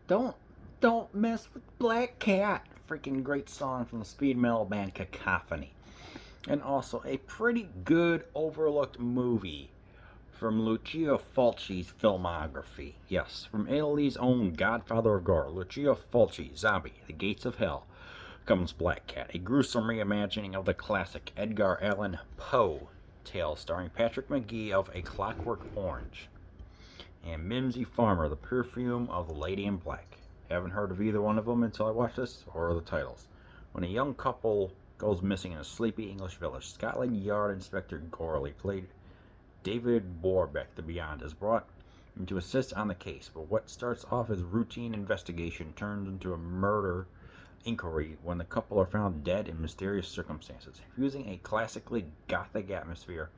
Don't don't mess with Black Cat. Freaking great song from the speed metal band Cacophony. And also a pretty good overlooked movie from Lucio Fulci's filmography. Yes, from Italy's own godfather of gore, Lucio Fulci, Zombie, The Gates of Hell, comes Black Cat, a gruesome reimagining of the classic Edgar Allan Poe tale starring Patrick McGee of A Clockwork Orange and Mimsy Farmer, The Perfume of the Lady in Black. Haven't heard of either one of them until I watched this, or the titles. When a young couple goes missing in a sleepy English village, Scotland Yard Inspector Gorley, played David Borbeck, the Beyond, is brought in to assist on the case, but what starts off as routine investigation turns into a murder inquiry when the couple are found dead in mysterious circumstances. Fusing a classically gothic atmosphere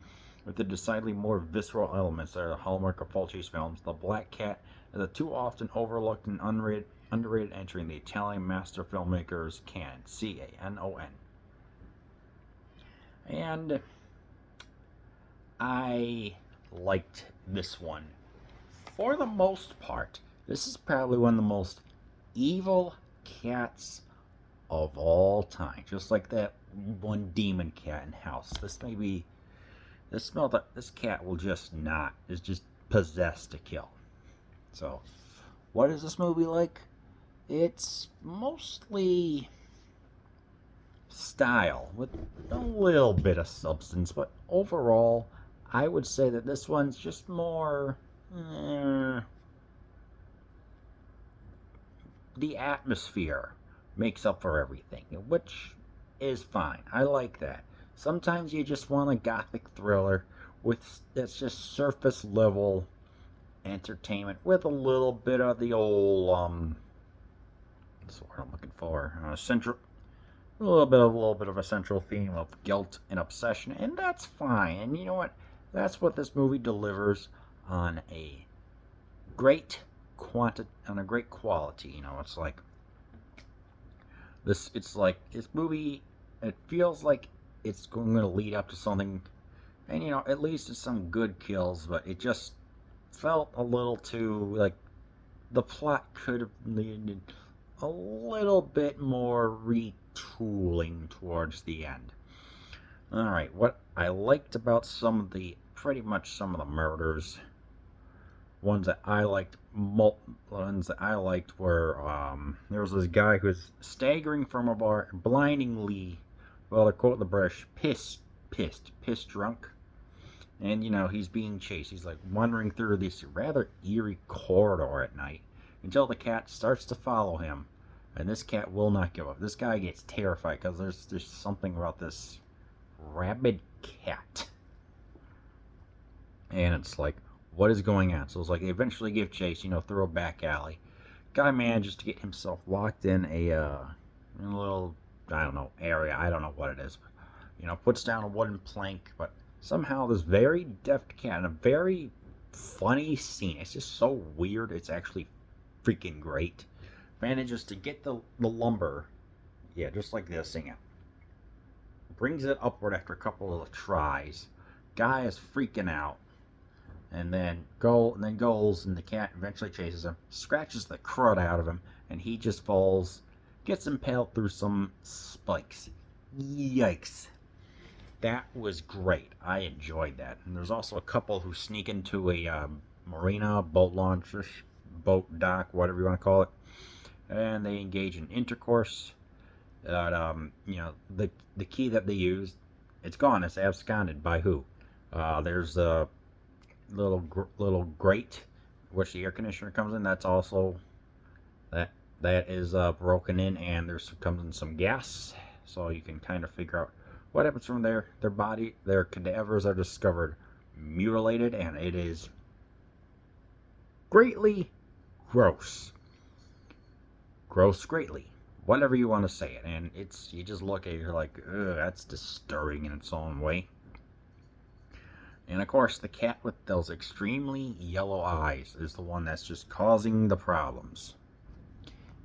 with the decidedly more visceral elements that are the hallmark of Fulci's films, The Black Cat is a too often overlooked and underrated entry in the Italian master filmmaker's canon, Canon. And I liked this one. For the most part, this is probably one of the most evil cats of all time. Just like that one demon cat in House. This cat will just not, is just possessed to kill. So, what is this movie like? It's mostly style with a little bit of substance, but overall, I would say that this one's just more. The atmosphere makes up for everything, which is fine. I like that. Sometimes you just want a gothic thriller with that's just surface level entertainment with a little bit of the old that's what I'm looking for. Central a little bit of a central theme of guilt and obsession, and that's fine. And you know what? That's what this movie delivers on a great on a great quality. It's like this. It's like this movie. It feels like it's going to lead up to something, and at least it's some good kills. But it just felt a little too like the plot could have needed a little bit more retooling towards the end. Alright, what I liked about pretty much some of the murders, ones that I liked were, there was this guy who was staggering from a bar, blindingly, well, to quote the British, pissed drunk. And, he's being chased. He's like wandering through this rather eerie corridor at night until the cat starts to follow him. And this cat will not give up. This guy gets terrified because there's something about this rabid cat. And it's like, what is going on? So it's like they eventually give chase, through a back alley. Guy manages to get himself locked in a little, I don't know, area. I don't know what it is. But, puts down a wooden plank. But somehow this very deft cat in a very funny scene. It's just so weird. It's actually freaking great. Manages to get the lumber. Yeah, just like this. Seeing it. Brings it upward after a couple of tries. Guy is freaking out. And then goes, and the cat eventually chases him, scratches the crud out of him, and he just falls, gets impaled through some spikes. Yikes. That was great. I enjoyed that. And there's also a couple who sneak into a marina, boat launch, boat dock, whatever you want to call it, and they engage in intercourse. The key that they use, it's gone. It's absconded. By who? There's a little grate which the air conditioner comes in. That's also that is broken in, and comes in some gas, so you can kind of figure out what happens from there. Their cadavers are discovered mutilated, and it is greatly gross greatly, whatever you want to say it. And you just look at it, you're like, ugh, that's disturbing in its own way. And of course, the cat with those extremely yellow eyes is the one that's just causing the problems.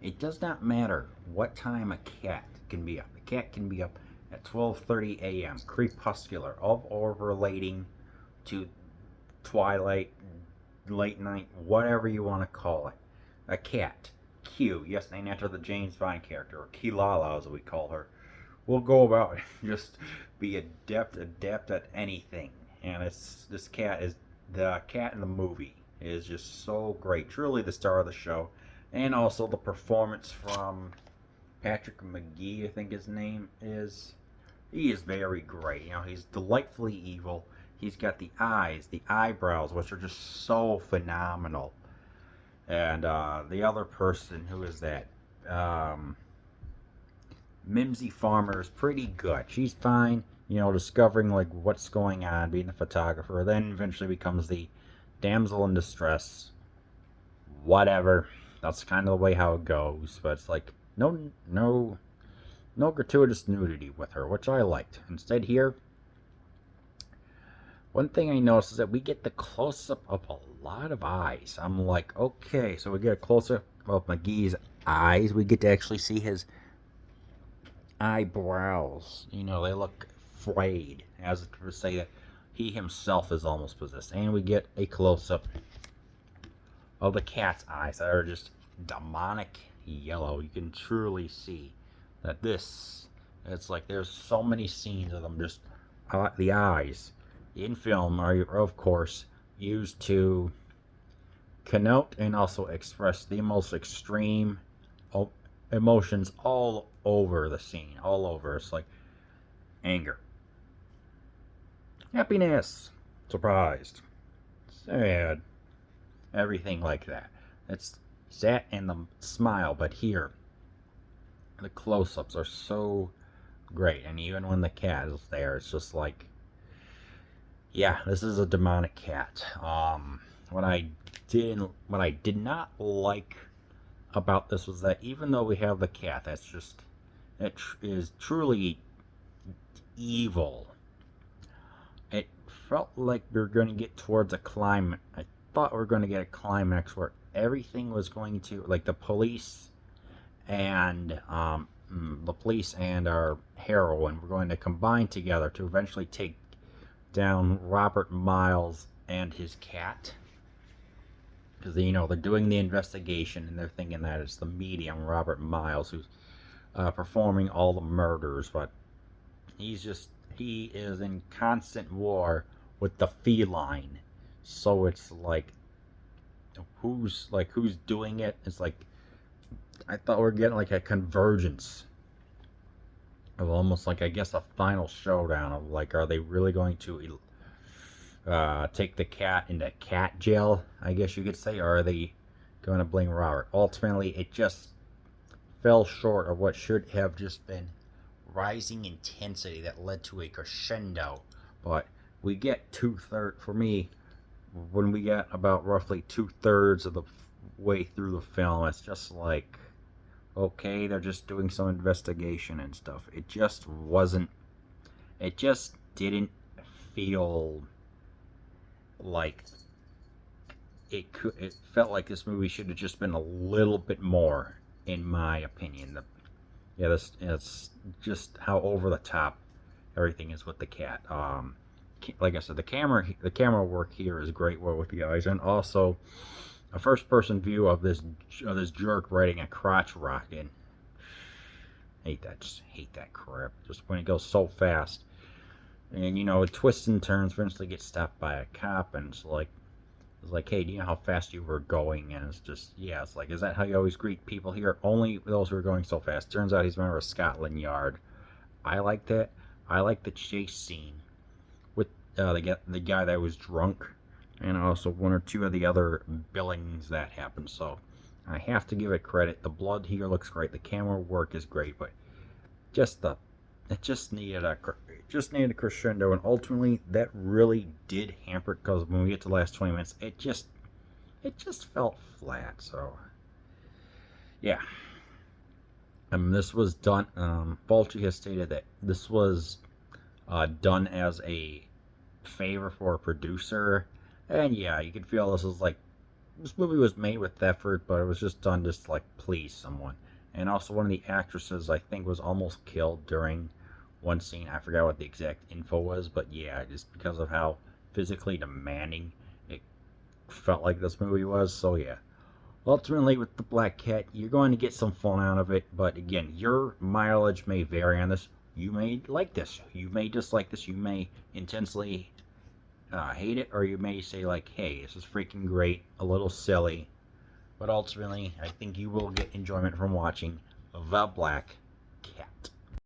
It does not matter what time a cat can be up. A cat can be up at 12:30 a.m., crepuscular, or relating to twilight, late night, whatever you want to call it. A cat Q, yes, named after the James Bond character, or Kilala as we call her, will go about and just be adept at anything. And this cat is the cat in the movie is just so great, truly the star of the show, and also the performance from Patrick McGee, I think his name is. He is very great. You know, he's delightfully evil. He's got the eyes, the eyebrows, which are just so phenomenal. And the other person, who is that? Mimsy Farmer is pretty good. She's fine, you know, discovering like what's going on, being a photographer. Then eventually becomes the damsel in distress. Whatever. That's kind of the way how it goes. But it's like no gratuitous nudity with her, which I liked. Instead here, one thing I noticed is that we get the close-up of a lot of eyes. I'm like, okay, so we get a close-up of McGee's eyes. We get to actually see his eyebrows. You know, they look frayed, as to say that he himself is almost possessed. And we get a close-up of the cat's eyes that are just demonic yellow. You can truly see that it's like there's so many scenes of them just the eyes in film are of course used to connote and also express the most extreme emotions all over the scene, all over. It's like anger, happiness, surprised, sad, everything like that. It's that and the smile, but here the close-ups are so great, and even when the cat is there, it's just like, yeah, this is a demonic cat. What I did not like about this was that even though we have the cat that is truly evil, it felt like we were going to get towards a climax. I thought we were going to get a climax where everything was going to, like, the police and our heroine were going to combine together to eventually take down Robert Miles and his cat, because you know they're doing the investigation and they're thinking that it's the medium Robert Miles who's performing all the murders, but he is in constant war with the feline. So it's like who's doing it? It's like I thought we were getting like a convergence of almost like, I guess, a final showdown of like, are they really going to take the cat into cat jail, I guess you could say, or are they going to blame Robert? Ultimately, it just fell short of what should have just been rising intensity that led to a crescendo. But we get for me, when we get about roughly 2/3 of the way through the film, it's just like, okay, they're just doing some investigation and stuff. It just didn't feel like it felt like this movie should have just been a little bit more, in my opinion. It's just how over the top everything is with the cat. Like I said, the camera work here is great with the eyes, and also a first-person view of this jerk riding a crotch rocket. Just hate that crap. Just when it goes so fast, and you know, it twists and turns. Eventually, gets stopped by a cop, and it's like, hey, do you know how fast you were going? And it's just, yeah, it's like, is that how you always greet people here? Only those who are going so fast. Turns out he's a member of Scotland Yard. I like that. I like the chase scene with the guy that was drunk, and also one or two of the other billings that happened. So I have to give it credit. The blood here looks great. The camera work is great, but it just needed a crescendo, and ultimately that really did hamper it, because when we get to the last 20 minutes, it just felt flat. So yeah. This was done. Fulci has stated that this was done as a favor for a producer, and yeah, you could feel this movie was made with effort, but it was just done just to like please someone. And also, one of the actresses, I think, was almost killed during one scene. I forgot what the exact info was, but yeah, just because of how physically demanding it felt like this movie was. So yeah, Ultimately, with the Black Cat, you're going to get some fun out of it, but again, your mileage may vary on this. You may like this, you may dislike this, you may intensely hate it, or you may say like, hey, this is freaking great, a little silly, but ultimately, I think you will get enjoyment from watching The Black Cat.